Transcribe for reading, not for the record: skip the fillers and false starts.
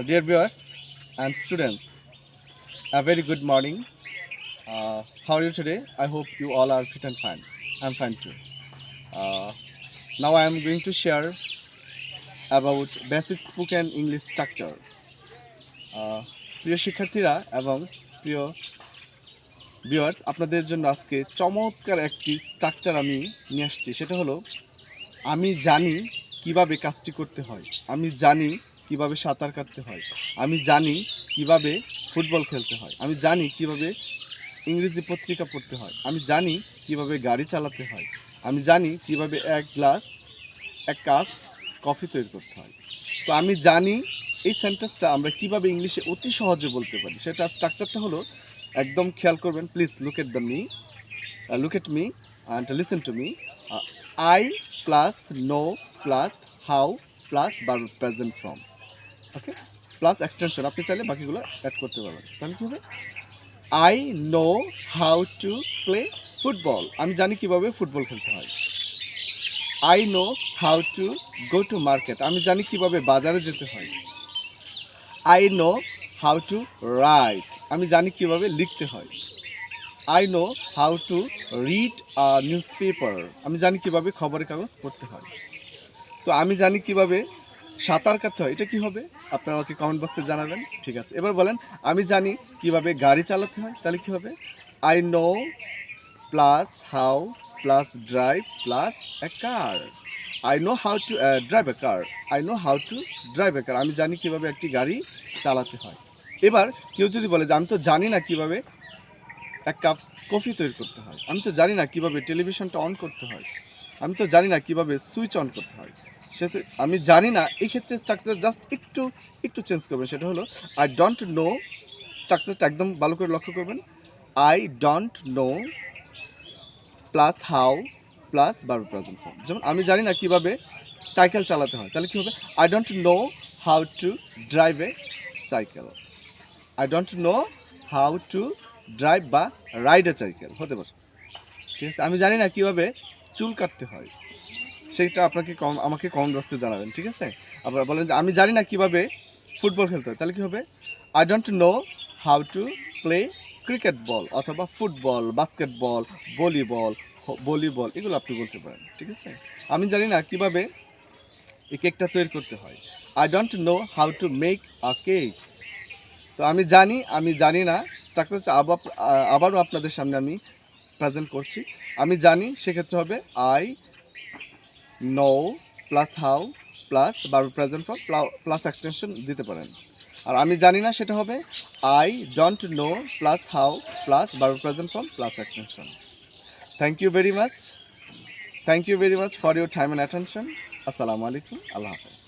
Dear viewers and students, a very good morning. How are you today? I hope you all are fit and fine. I'm fine too. Uh, Now I am going to share about basic spoken English structure. প্রিয় শিক্ষার্থীরা এবং প্রিয় viewers, আপনাদের জন্য আজকে চমৎকার একটি structure আমি নিয়ে আসছি। সেটা হলো, আমি জানি কিভাবে কাজটি করতে হয়, আমি জানি কিভাবে সাঁতার কাটতে হয়, আমি জানি কিভাবে ফুটবল খেলতে হয়, আমি জানি কিভাবে ইংরেজি পত্রিকা পড়তে হয়, আমি জানি কিভাবে গাড়ি চালাতে হয়, আমি জানি কিভাবে এক কাপ কফি তৈরি করতে হয়। তো আমি জানি এই সেন্টেন্সটা আমরা কিভাবে ইংলিশে অতি সহজে বলতে পারি, সেটা স্ট্রাকচারটা হলো, একদম খেয়াল করবেন please. Look at me and listen to me. I plus know plus how plus বার present form, okay, plus extension. আপনি চাইলে বাকিগুলো অ্যাড করতে পারবেন। তাহলে কী হবে? I know how to play football, আমি জানি কিভাবে ফুটবল খেলতে হয়। I know how to go to market, আমি জানি কিভাবে বাজারে যেতে হয়। I know how to write, আমি জানি কিভাবে লিখতে হয়। I know how to read a news paper, আমি জানি কিভাবে খবরের কাগজ পড়তে হয়। তো আমি জানি কিভাবে সাঁতার কাটতে হয়, এটা কি হবে? আপনারা আমাকে কমেন্ট বক্সে জানাবেন। ঠিক আছে, এবার বলেন, আমি জানি কিভাবে গাড়ি চালাতে হয়, তাহলে কি হবে? I know plus how plus drive plus a car. I know how to drive a car. I know how to drive a car, আমি জানি কিভাবে একটি গাড়ি চালাতে হয়। এবার কেউ যদি বলে যে আমি তো জানি না কিভাবে এক কাপ কফি তৈরি করতে হয়, আমি তো জানি না কিভাবে টেলিভিশনটা অন করতে হয়, আমি তো জানি না কিভাবে সুইচ অন করতে হয়, সেটা আমি জানি না। এই ক্ষেত্রে স্ট্রাকচার জাস্ট একটু একটু চেঞ্জ করবেন। সেটা হলো, আই ডোন্ট নো। স্ট্রাকচারটা একদম ভালো করে লক্ষ্য করবেন। I don't know plus how plus verb present form. যেমন আমি জানি না কিভাবে সাইকেল চালাতে হয়, তাহলে কী হবে? I don't no how to drive A cycle. I don't no how to drive বা রাইড এ সাইকেল হতে পারে। ঠিক আছে, আমি জানি না কিভাবে চুল কাটতে হয়, সেইটা আমাকে কমেন্ট বক্সে জানাবেন। ঠিক আছে, আবার বলেন যে আমি জানি না কিভাবে ফুটবল খেলতে হয়, তাহলে কী হবে? I don't no how to play cricket ball, অথবা ফুটবল, বাস্কেটবল, ভলিবল, এগুলো আপনি বলতে পারেন। ঠিক আছে, আমি জানি না কিভাবে এই কেকটা তৈরি করতে হয়। I don't no how to make a cake. তো আমি জানি না। স্ট্রাকচারটা আবারও আপনাদের সামনে আমি প্রেজেন্ট করছি। আমি জানি, সেক্ষেত্রে হবে I know plus how plus verb present form plus extension দিতে পারেন। আর আমি জানি না, সেটা হবে I don't know plus how plus verb present form plus extension. Thank you very much for your time and attention. আসসালামু আলাইকুম, আল্লাহ হাফেজ।